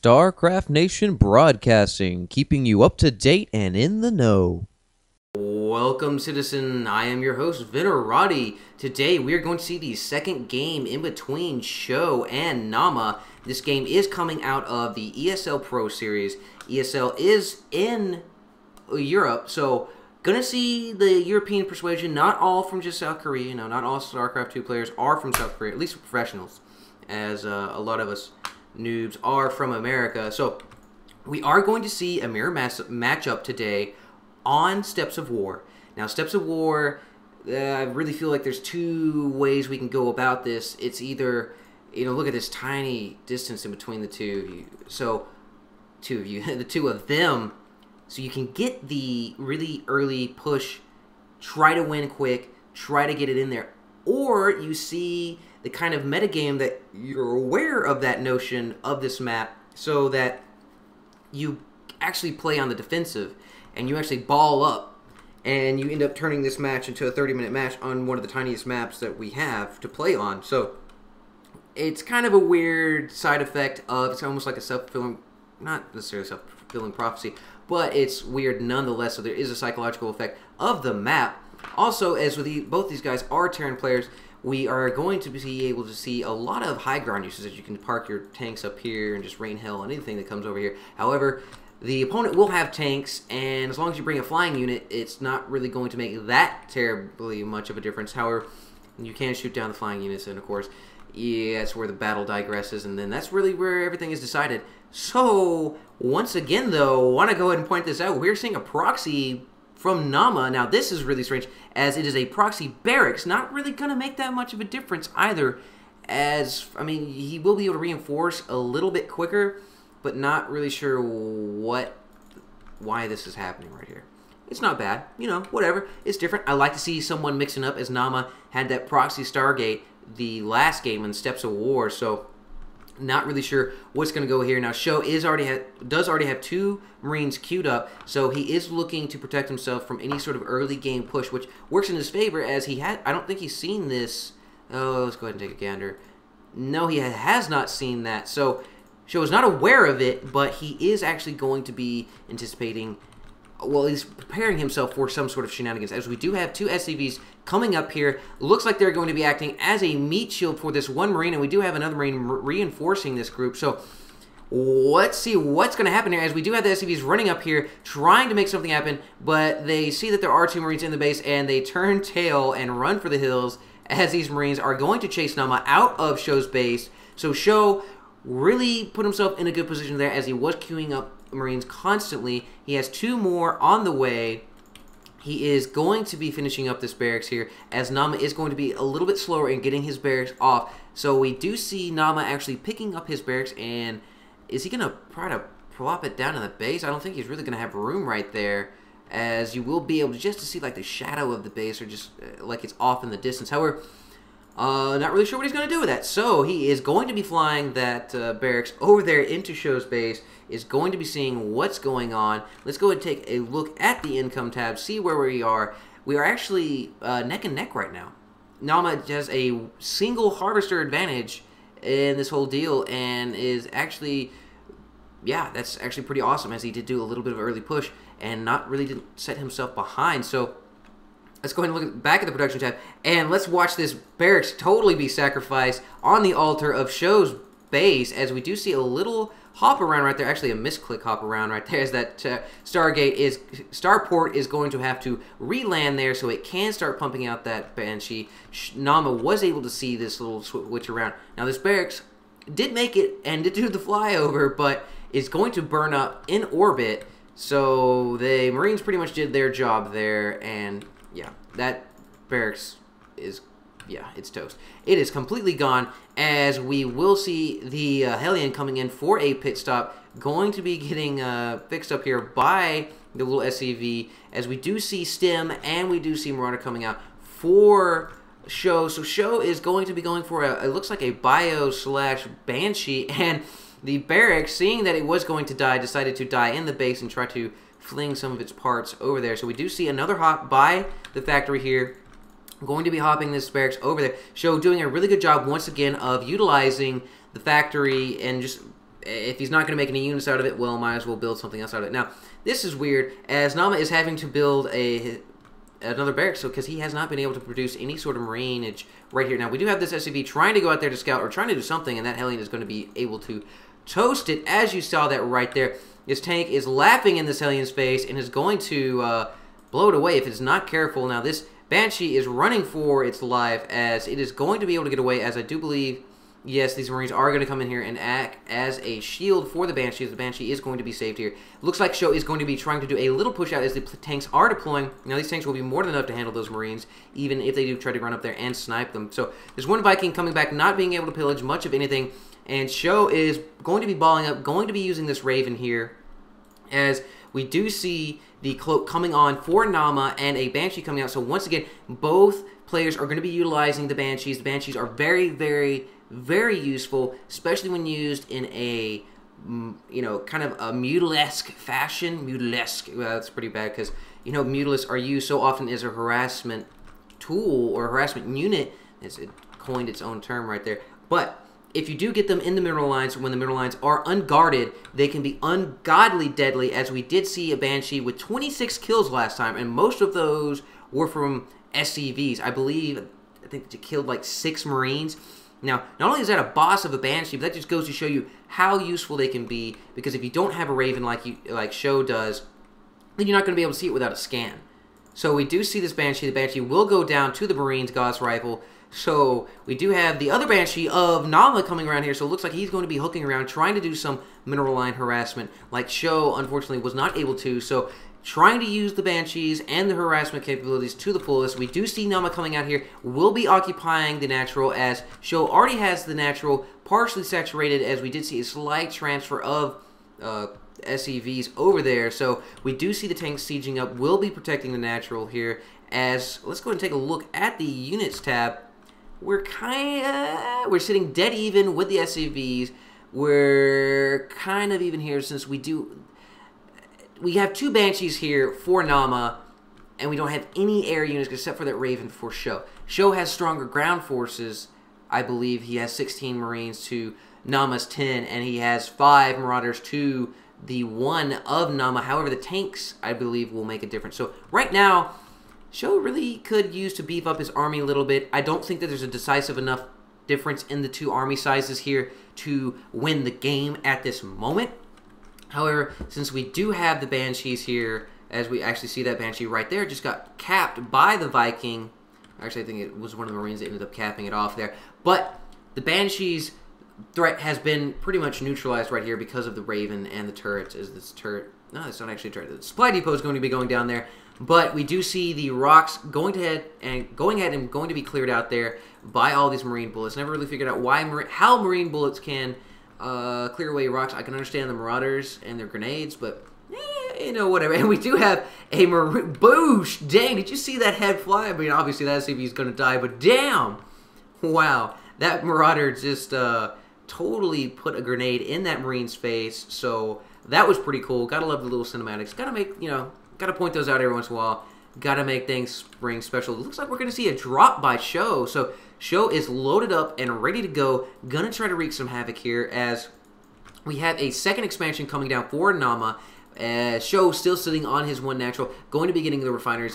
Starcraft Nation Broadcasting, keeping you up to date and in the know. Welcome, citizen. I am your host, Venerati. Today, we are going to see the second game in between Sjow and Naama. This game is coming out of the ESL Pro Series. ESL is in Europe, so gonna see the European persuasion. Not all from just South Korea. Not all StarCraft 2 players are from South Korea, at least professionals, as a lot of us noobs are from America. So we are going to see a mirror matchup today on Steps of War. Now, Steps of War, I really feel like there's two ways we can go about this. It's either, look at this tiny distance in between the two of you. So, the two of them. So you can get the really early push, try to win quick, try to get it in there. Or you see the kind of metagame that you're aware of that notion of this map so that you actually play on the defensive and you actually ball up and you end up turning this match into a 30-minute match on one of the tiniest maps that we have to play on. So it's kind of a weird side effect of, it's almost like a self-fulfilling, not necessarily self-fulfilling prophecy, but it's weird nonetheless. So there is a psychological effect of the map. Also, as with both these guys are Terran players, we are going to be able to see a lot of high ground uses, as you can park your tanks up here and just rain hell on anything that comes over here. However, the opponent will have tanks, and as long as you bring a flying unit, it's not really going to make that terribly much of a difference. However, you can shoot down the flying units, and of course, yeah, that's where the battle digresses, and then that's really where everything is decided. So, once again, though, I want to go ahead and point this out. We're seeing a proxy from Naama. Now, this is really strange, as it is a proxy barracks. Not really going to make that much of a difference either, as, he will be able to reinforce a little bit quicker, but not really sure why this is happening right here. It's not bad, whatever. It's different. I like to see someone mixing up, as Naama had that proxy Stargate the last game in Steps of War, so not really sure what's going to go here. Now, Sjow does already have two Marines queued up, so he is looking to protect himself from any sort of early game push, which works in his favor, as I don't think he's seen this. Oh, let's go ahead and take a gander. No, he has not seen that, so Sjow is not aware of it, but he is actually going to be anticipating, well, he's preparing himself for some sort of shenanigans, as we do have two SCVs coming up here. Looks like they're going to be acting as a meat shield for this one Marine, and we do have another Marine reinforcing this group. So let's see what's going to happen here, as we do have the SCVs running up here, trying to make something happen, but they see that there are two Marines in the base, and they turn tail and run for the hills, as these Marines are going to chase Naama out of Sjow's base. So Sjow really put himself in a good position there, as he was queuing up Marines constantly. He has two more on the way. He is going to be finishing up this barracks here, as Naama is going to be a little bit slower in getting his barracks off. So we do see Naama actually picking up his barracks, and is he going to try to plop it down in the base? I don't think he's really going to have room right there, as you will be able to just to see like the shadow of the base, or just like it's off in the distance. However, not really sure what he's going to do with that. So he is going to be flying that barracks over there into Sjow's base, is going to be seeing what's going on. Let's go ahead and take a look at the income tab, see where we are. We are actually neck and neck right now. Naama has a single harvester advantage in this whole deal, and is actually, yeah, that's actually pretty awesome, as he did do a little bit of early push and not really didn't set himself behind. So let's go ahead and look back at the production tab, and let's watch this barracks totally be sacrificed on the altar of Sjow's base, as we do see a little hop around right there, actually a misclick hop around right there, as that Starport is going to have to re-land there so it can start pumping out that Banshee. Naama was able to see this little switch around. Now, this barracks did make it and did do the flyover, but is going to burn up in orbit, so the Marines pretty much did their job there, and yeah, that barracks is, yeah, it's toast. It is completely gone, as we will see the Hellion coming in for a pit stop, going to be getting fixed up here by the little SCV, as we do see Stim and we do see Marauder coming out for Sjow. So Sjow is going to be going for it looks like a Bio/Banshee, and the barracks, seeing that it was going to die, decided to die in the base and try to fling some of its parts over there. So we do see another hop by the factory here, going to be hopping this barracks over there. Sjow doing a really good job once again of utilizing the factory and just if he's not going to make any units out of it, well, might as well build something else out of it. Now, this is weird, as Naama is having to build another barracks, so because he has not been able to produce any sort of marineage right here. Now, we do have this SCV trying to go out there to scout, or trying to do something, and that Hellion is going to be able to toast it, as you saw that right there. This tank is laughing in this Hellion's face, and is going to blow it away if it's not careful. Now, this Banshee is running for its life, as it is going to be able to get away, as I do believe... Yes, these Marines are going to come in here and act as a shield for the Banshee. The Banshee is going to be saved here. Looks like Sjow is going to be trying to do a little push out as the tanks are deploying. Now, these tanks will be more than enough to handle those Marines, even if they do try to run up there and snipe them. So, there's one Viking coming back, not being able to pillage much of anything. And Sjow is going to be balling up, going to be using this Raven here, as we do see the cloak coming on for Naama and a Banshee coming out. So, once again, both players are going to be utilizing the Banshees. The Banshees are very, very... very useful, especially when used in a, you know, kind of a Mutalesque fashion. Mutalesque, well, that's pretty bad because, you know, Mutalists are used so often as a harassment tool or harassment unit, as it coined its own term right there. But if you do get them in the mineral lines, when the mineral lines are unguarded, they can be ungodly deadly, as we did see a Banshee with 26 kills last time, and most of those were from SCVs. I think it killed like 6 Marines. Now, not only is that a boss of a Banshee, but that just goes to show you how useful they can be, because if you don't have a Raven like Sjow does, then you're not going to be able to see it without a scan. So we do see this Banshee. The Banshee will go down to the Marines' Gauss Rifle. So we do have the other Banshee of Naama coming around here, so it looks like he's going to be hooking around, trying to do some mineral line harassment, like Sjow, unfortunately, was not able to. So trying to use the Banshees and the harassment capabilities to the fullest. We do see Naama coming out here, will be occupying the natural, as Sjow already has the natural partially saturated, as we did see a slight transfer of SCVs over there. So we do see the tanks sieging up, will be protecting the natural here, as let's go ahead and take a look at the units tab. We're sitting dead even with the SCVs. We're kind of even here, since we have 2 Banshees here for Naama, and we don't have any air units except for that Raven for Sjow. Sjow has stronger ground forces. I believe he has 16 Marines to Naama's 10, and he has 5 Marauders to the 1 of Naama. However, the tanks, I believe, will make a difference. So right now, Sjow really could use to beef up his army a little bit. I don't think that there's a decisive enough difference in the 2 army sizes here to win the game at this moment. However, since we do have the Banshees here, as we actually see that Banshee right there, just got capped by the Viking. Actually, I think it was one of the Marines that ended up capping it off there. But the Banshees threat has been pretty much neutralized right here because of the Raven and the turrets. Is this turret? No, it's not actually a turret. The supply depot is going to be going down there. But we do see the rocks going ahead and going to be cleared out there by all these Marine bullets. Never really figured out how Marine bullets can clear away rocks. I can understand the Marauders and their grenades, but you know, whatever. And we do have a Marine. Boosh! Dang, did you see that head fly? I mean, obviously that SCV is going to die, but damn! Wow, that Marauder just totally put a grenade in that Marine's face. So that was pretty cool. Gotta love the little cinematics. Gotta make, you know, gotta point those out every once in a while. Gotta make things spring special. It looks like we're gonna see a drop by Sjow. So Sjow is loaded up and ready to go. Gonna try to wreak some havoc here, as we have a second expansion coming down for Naama. Sjow still sitting on his 1 natural. Going to be getting the refineries up.